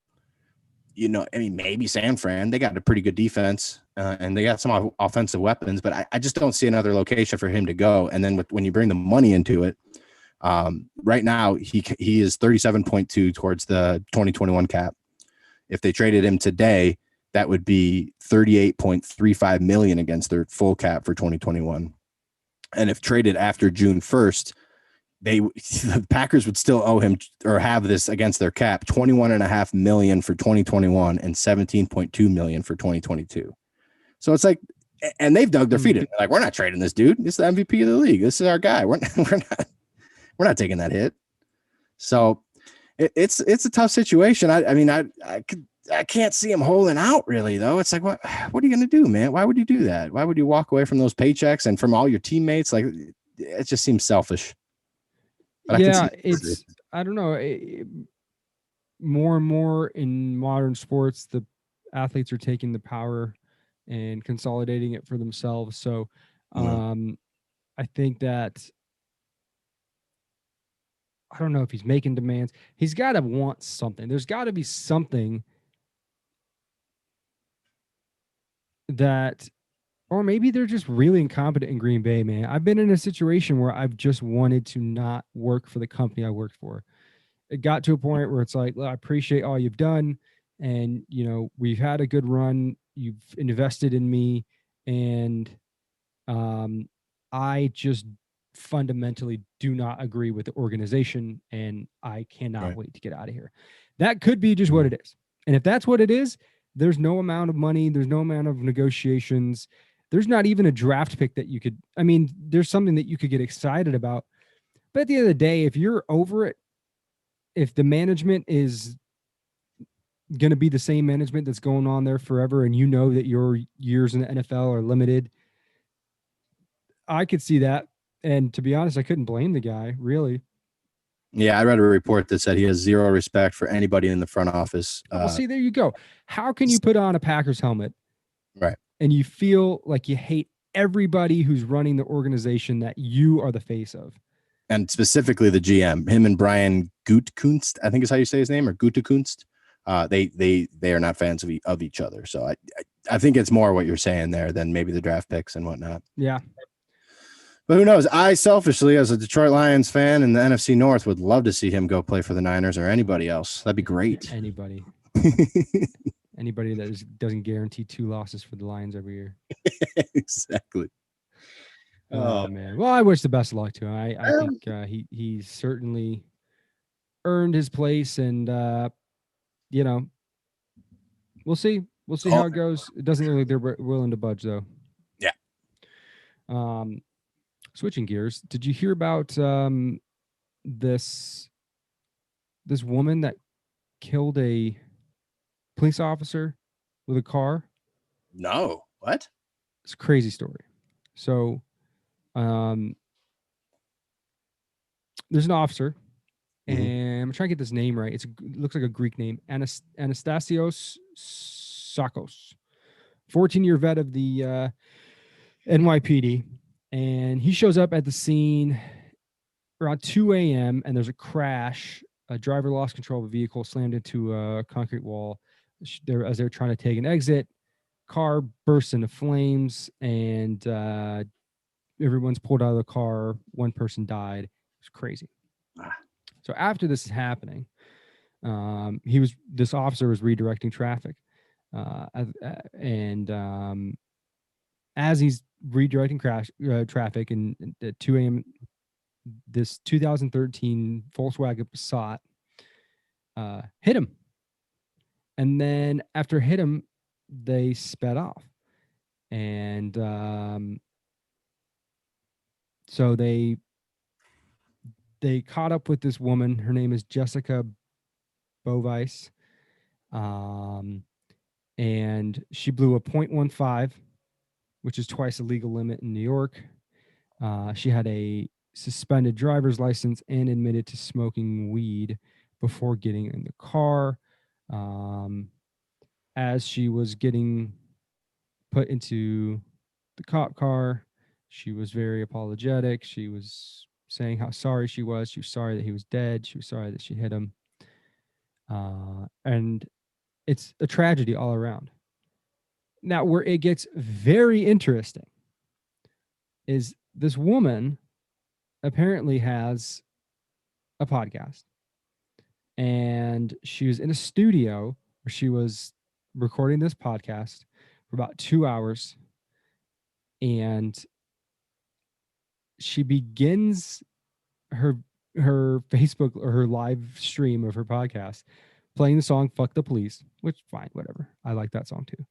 Maybe San Fran, they got a pretty good defense and they got some offensive weapons, but I just don't see another location for him to go. And then when you bring the money into it, right now he is 37.2 towards the 2021 cap. If they traded him today, that would be 38.35 million against their full cap for 2021. And if traded after June 1st, the Packers would still owe him or have this against their cap, $21.5 million for 2021 and $17.2 million for 2022. So it's like, and they've dug their feet in. They're like, we're not trading this dude. This is the MVP of the league. This is our guy. We're not taking that hit. So it's a tough situation. I can't see him holding out really though. It's like, what are you going to do, man? Why would you do that? Why would you walk away from those paychecks and from all your teammates? Like, it just seems selfish. But yeah, I don't know. More and more in modern sports, the athletes are taking the power and consolidating it for themselves. So I think that, I don't know if he's making demands. He's got to want something. There's got to be something that, or maybe they're just really incompetent in Green Bay, man. I've been in a situation where I've just wanted to not work for the company I worked for. It got to a point where it's like, well, I appreciate all you've done. And, we've had a good run. You've invested in me. And I just fundamentally do not agree with the organization, and I cannot wait to get out of here. That could be just what it is. And if that's what it is, there's no amount of money, there's no amount of negotiations. There's not even a draft pick that you could, there's something that you could get excited about. But at the end of the day, if you're over it, if the management is going to be the same management that's going on there forever, and you know that your years in the NFL are limited, I could see that. And to be honest, I couldn't blame the guy, really. Yeah, I read a report that said he has zero respect for anybody in the front office. Well, see, there you go. How can you put on a Packers helmet, right, and you feel like you hate everybody who's running the organization that you are the face of? And specifically the GM, him and Brian Gutekunst, I think is how you say his name, or Gutekunst. They are not fans of each other. So I think it's more what you're saying there than maybe the draft picks and whatnot. Yeah. But who knows? I selfishly, as a Detroit Lions fan in the NFC North, would love to see him go play for the Niners or anybody else. That'd be great. Anybody. Anybody that doesn't guarantee 2 losses for the Lions every year. Exactly. Oh, man. Well, I wish the best of luck to him. I think he certainly earned his place, and we'll see. We'll see how it goes. It doesn't look like they're willing to budge, though. Yeah. Switching gears, did you hear about this woman that killed a police officer with a car? No. What? It's a crazy story. So there's an officer, and I'm trying to get this name right. It looks like a Greek name, Anastasios Sakos, 14-year vet of the NYPD. And he shows up at the scene around 2 a.m. and there's a crash. A driver lost control of a vehicle, slammed into a concrete wall. As they're trying to take an exit, car bursts into flames, and everyone's pulled out of the car. One person died. It was crazy. So after this is happening, this officer was redirecting traffic, and as he's redirecting traffic, and at 2 a.m., this 2013 Volkswagen Passat hit him. And then after hit him, they sped off. And so they caught up with this woman. Her name is Jessica Bovice. And she blew a .15, which is twice the legal limit in New York. She had a suspended driver's license and admitted to smoking weed before getting in the car. As she was getting put into the cop car, she was very apologetic. She was saying how sorry she was. She was sorry that he was dead. She was sorry that she hit him. And it's a tragedy all around. Now, where it gets very interesting is this woman apparently has a podcast, and she was in a studio where she was recording this podcast for about 2 hours, and she begins her Facebook or her live stream of her podcast playing the song "Fuck the Police," which fine, whatever. I like that song too.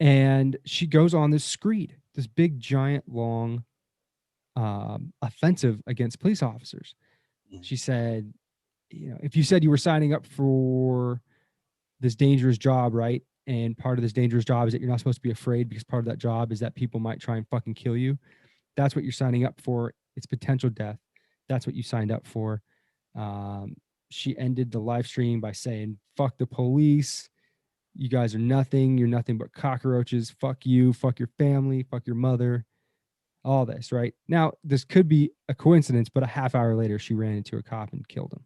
And she goes on this screed, this big, giant, long offensive against police officers. She said, if you said you were signing up for this dangerous job, right? And part of this dangerous job is that you're not supposed to be afraid, because part of that job is that people might try and fucking kill you. That's what you're signing up for. It's potential death. That's what you signed up for. She ended the live stream by saying, "Fuck the police. You guys are nothing. You're nothing but cockroaches. Fuck you. Fuck your family. Fuck your mother." All this, right? Now, this could be a coincidence, but a half hour later, she ran into a cop and killed him.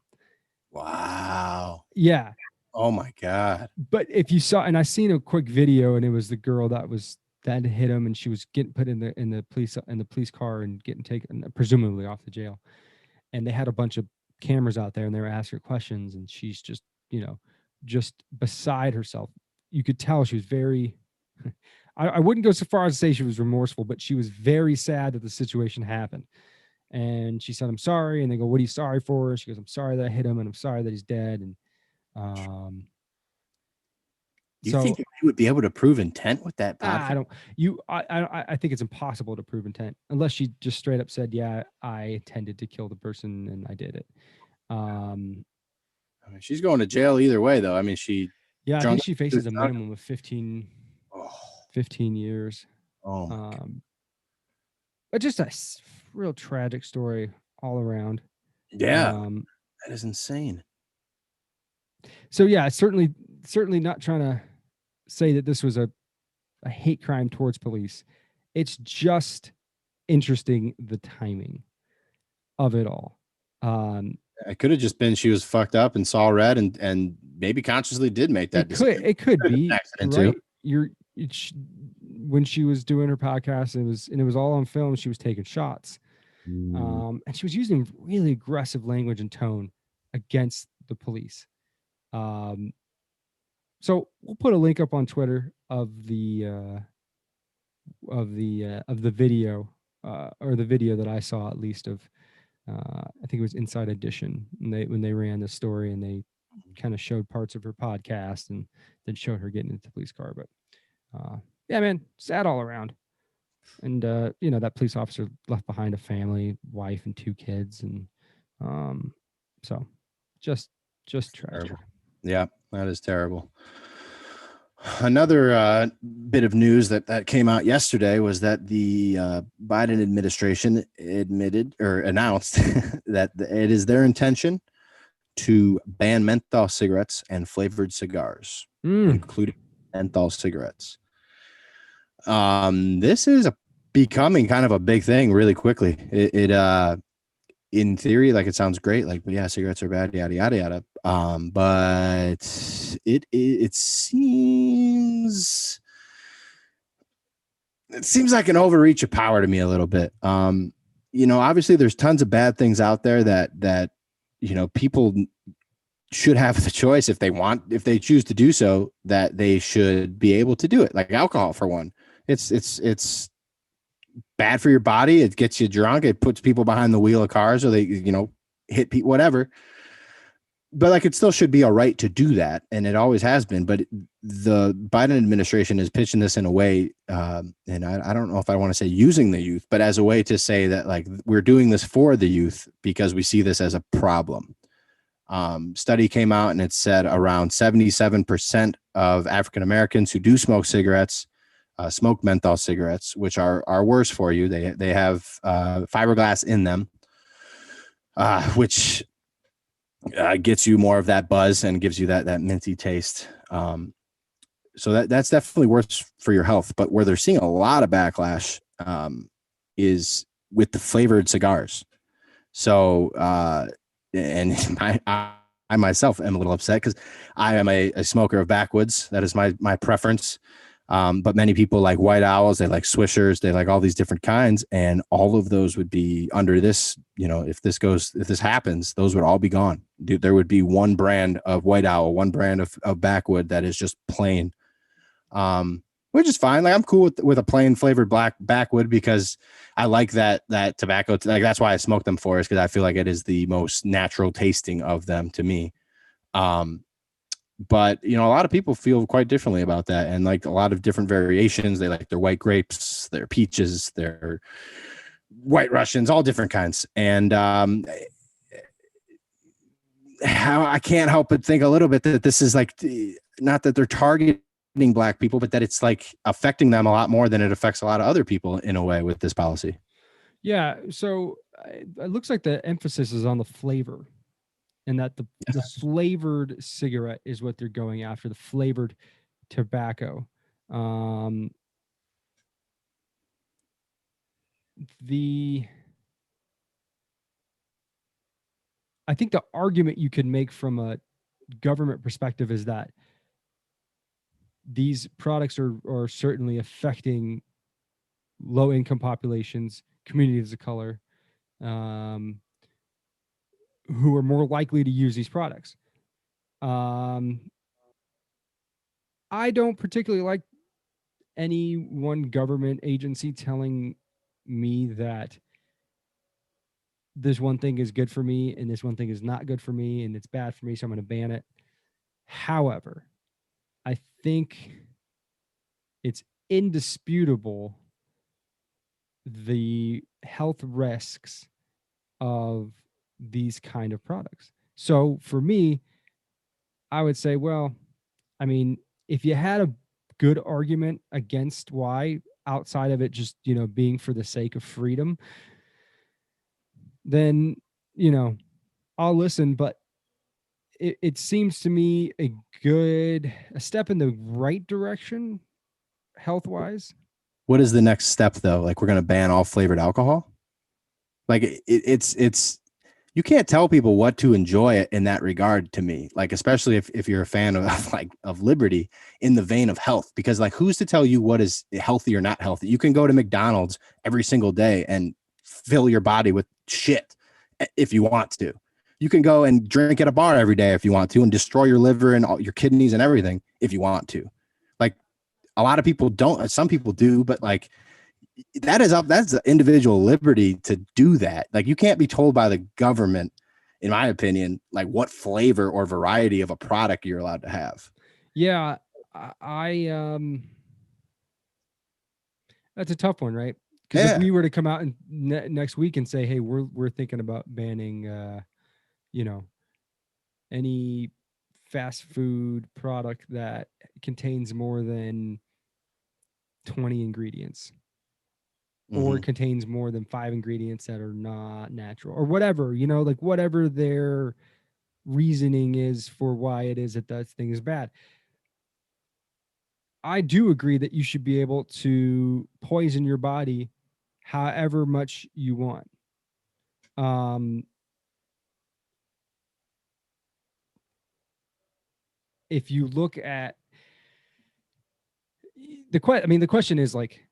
Wow. Yeah. Oh my God. But if you saw, and I seen a quick video, and it was the girl that hit him, and she was getting put in the police car and getting taken presumably off the jail. And they had a bunch of cameras out there, and they were asking her questions, and she's just, just beside herself. You could tell she was very I wouldn't go so far as to say she was remorseful, but she was very sad that the situation happened. And she said, "I'm sorry." And they go, "What are you sorry for?" And she goes, "I'm sorry that I hit him, and I'm sorry that he's dead." And you think they would be able to prove intent with that? I think it's impossible to prove intent unless she just straight up said, "Yeah, I intended to kill the person and I did it." I mean, she's going to jail either way, though. I mean, I think she faces a minimum of 15 years. But just a real tragic story all around. Yeah, that is insane. So yeah, certainly not trying to say that this was a hate crime towards police. It's just interesting, the timing of it all. It could have just been she was fucked up and saw red and maybe consciously did make that decision. It could be accident right? When she was doing her podcast, it was all on film. She was taking shots, and she was using really aggressive language and tone against the police. So we'll put a link up on Twitter of the video, or the video that I saw, at least, of I think it was Inside Edition, and when they ran the story, and they kind of showed parts of her podcast and then showed her getting into the police car. But yeah, man, sad all around. And that police officer left behind a family, wife, and 2 kids, and so just tragic. Terrible. Yeah, that is terrible. Another bit of news that came out yesterday was that the Biden administration announced that it is their intention to ban menthol cigarettes and flavored cigars, including menthol cigarettes. This is becoming kind of a big thing really quickly. It in theory, like, it sounds great, like, but yeah, cigarettes are bad, yada yada yada. But it seems like an overreach of power to me a little bit. Obviously there's tons of bad things out there that people should have the choice, if they choose to do so, that they should be able to do it. Like alcohol, for one. It's bad for your body. It gets you drunk. It puts people behind the wheel of cars, or they, hit people, whatever. But like, it still should be all right to do that. And it always has been. But the Biden administration is pitching this in a way, and I don't know if I want to say using the youth, but as a way to say that, like, we're doing this for the youth because we see this as a problem. Study came out and it said around 77% of African Americans who do smoke cigarettes smoke menthol cigarettes, which are worse for you. They have fiberglass in them, which gets you more of that buzz and gives you that minty taste. So that's definitely worse for your health. But where they're seeing a lot of backlash is with the flavored cigars. So and I myself am a little upset because I am a smoker of backwoods. That is my preference. But many people like White Owls, they like Swishers, they like all these different kinds, and all of those would be under this, if this happens, those would all be gone. Dude, there would be one brand of White Owl, one brand of backwood that is just plain, which is fine. Like, I'm cool with a plain flavored black backwood because I like that tobacco. Like, that's why I smoke them for, is because I feel like it is the most natural tasting of them to me. But, a lot of people feel quite differently about that, and like a lot of different variations. They like their white grapes, their peaches, their white Russians, all different kinds. And how I can't help but think a little bit that this is like, not that they're targeting Black people, but that it's like affecting them a lot more than it affects a lot of other people in a way with this policy. Yeah. So it looks like the emphasis is on the flavor, and that the flavored cigarette is what they're going after, the flavored tobacco. I think the argument you could make from a government perspective is that these products are certainly affecting low income populations, communities of color, who are more likely to use these products. I don't particularly like any one government agency telling me that this one thing is good for me and this one thing is not good for me and it's bad for me, so I'm going to ban it. However, I think it's indisputable the health risks of these kind of products. So for me, I would say, well, I mean, if you had a good argument against why, outside of it just, being for the sake of freedom, then, I'll listen. But it seems to me a step in the right direction, health wise. What is the next step though? Like, we're going to ban all flavored alcohol? Like it's you can't tell people what to enjoy in that regard, to me. Like, especially if you're a fan of liberty in the vein of health, because like, who's to tell you what is healthy or not healthy? You can go to McDonald's every single day and fill your body with shit if you want to. You can go and drink at a bar every day if you want to, and destroy your liver and all your kidneys and everything if you want to. Like, a lot of people don't, some people do, but like, that's the individual liberty to do that. Like, you can't be told by the government, in my opinion, like what flavor or variety of a product you're allowed to have. Yeah, that's a tough one, right? Because if we were to come out and next week and say, hey, we're thinking about banning any fast food product that contains more than 20 ingredients, or contains more than 5 ingredients that are not natural, or whatever, like whatever their reasoning is for why it is that thing is bad. I do agree that you should be able to poison your body however much you want. If you look at the question is like,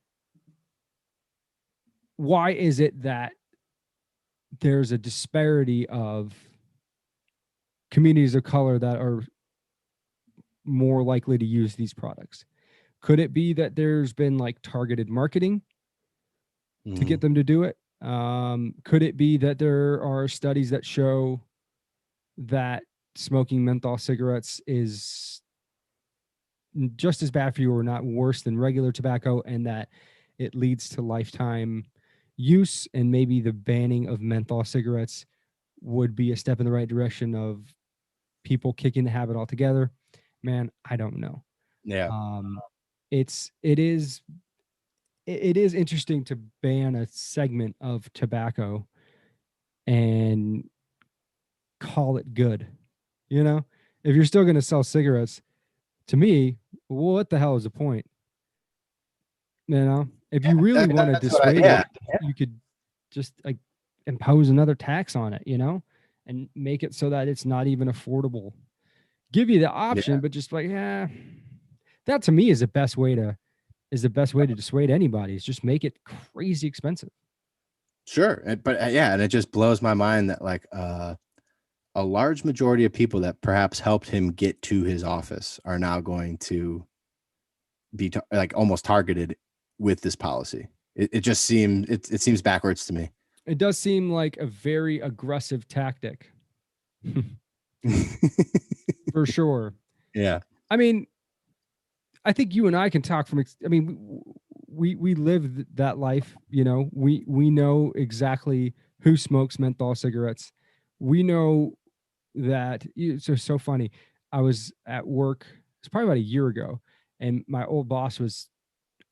why is it that there's a disparity of communities of color that are more likely to use these products? Could it be that there's been like targeted marketing to get them to do it? Could it be that there are studies that show that smoking menthol cigarettes is just as bad for you, or not worse than regular tobacco, and that it leads to lifetime use, and maybe the banning of menthol cigarettes would be a step in the right direction of people kicking the habit altogether? Man, I don't know. Yeah. It is interesting to ban a segment of tobacco and call it good. If you're still going to sell cigarettes, to me, what the hell is the point? If you really want to dissuade it, you could just like impose another tax on it, and make it so that it's not even affordable. Give you the option, but just like, that to me is the best way to dissuade anybody, is just make it crazy expensive. Sure. But and it just blows my mind that like a large majority of people that perhaps helped him get to his office are now going to be like almost targeted with this policy. It just seems, it seems backwards to me. It does seem like a very aggressive tactic. For sure. Yeah. I mean, I think you and I can talk from, we live that life, we know exactly who smokes menthol cigarettes. We know that. It's so funny. I was at work, it's probably about a year ago, and my old boss was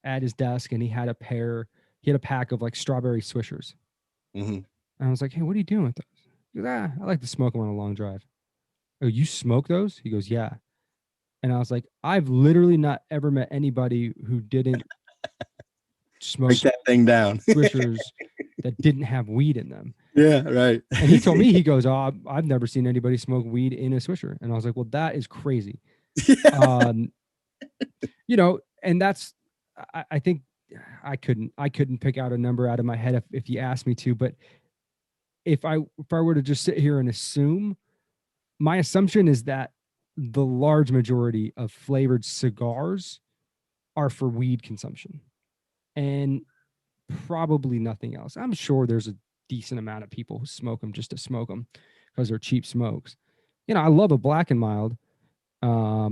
at his desk, and he had a pack of like strawberry Swishers. And I was like, hey, what are you doing with those? He goes, I like to smoke them on a long drive. Oh, you smoke those? He goes, yeah. And I was like, I've literally not ever met anybody who didn't smoke Break that thing down. Swishers that didn't have weed in them. Yeah, right. And he told me, he goes, oh, I've never seen anybody smoke weed in a Swisher. And I was like, well, that is crazy. Yeah. You know, and that's, I think I couldn't pick out a number out of my head if you asked me to, but if I were to just sit here and assume, my assumption is that the large majority of flavored cigars are for weed consumption and probably nothing else. I'm sure there's a decent amount of people who smoke them just to smoke them because they're cheap smokes. You know, I love a Black and Mild, a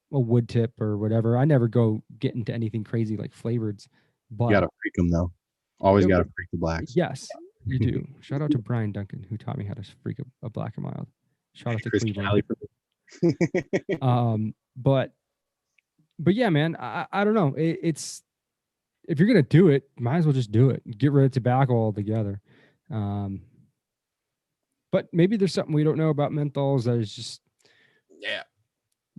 wood tip or whatever. I never go get into anything crazy like flavoreds, but you gotta freak them though. Always gotta freak the blacks. Yes, you do. Shout out to Brian Duncan, who taught me how to freak a Black and Mild. Shout out to Chris Cleveland. But yeah, man, I don't know. It's, if you're gonna do it, might as well just do it. Get rid of tobacco altogether. But maybe there's something we don't know about menthols that is just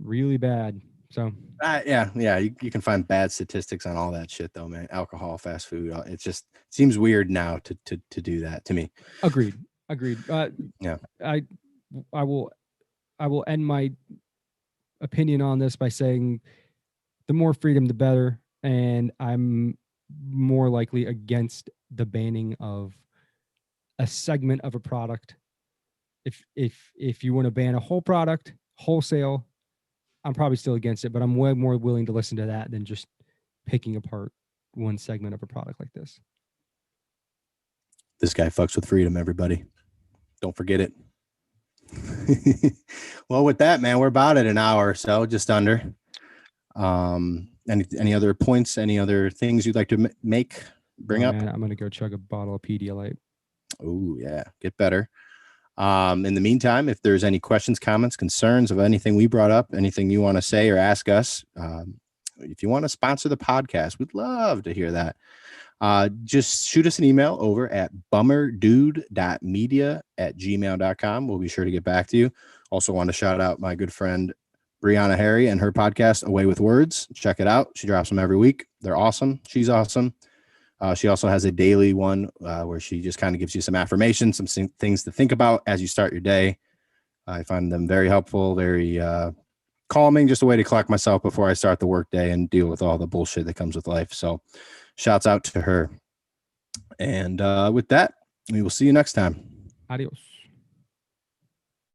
really bad. So yeah, you can find bad statistics on all that shit though, man. Alcohol, fast food, it just seems weird now to do that to me. Agreed. Yeah, I will end my opinion on this by saying the more freedom, the better. And I'm more likely against the banning of a segment of a product. If you want to ban a whole product wholesale, I'm probably still against it, but I'm way more willing to listen to that than just picking apart one segment of a product like this. This guy fucks with freedom, everybody. Don't forget it. Well, with that, man, we're about at an hour or so, just under. Any other points, any other things you'd like to bring up? Man, I'm gonna go chug a bottle of Pedialyte. Oh yeah, get better. In the meantime, if there's any questions, comments, concerns of anything we brought up, anything you want to say or ask us, if you want to sponsor the podcast, we'd love to hear that. Just shoot us an email over at bummerdude.media@gmail.com. We'll be sure to get back to you. Also want to shout out my good friend Brianna Harry and her podcast, Away with Words. Check it out. She drops them every week. They're awesome. She's awesome. She also has a daily one where she just kind of gives you some affirmations, some things to think about as you start your day. I find them very helpful, very calming, just a way to collect myself before I start the workday and deal with all the bullshit that comes with life. So shouts out to her. And with that, we will see you next time. Adios.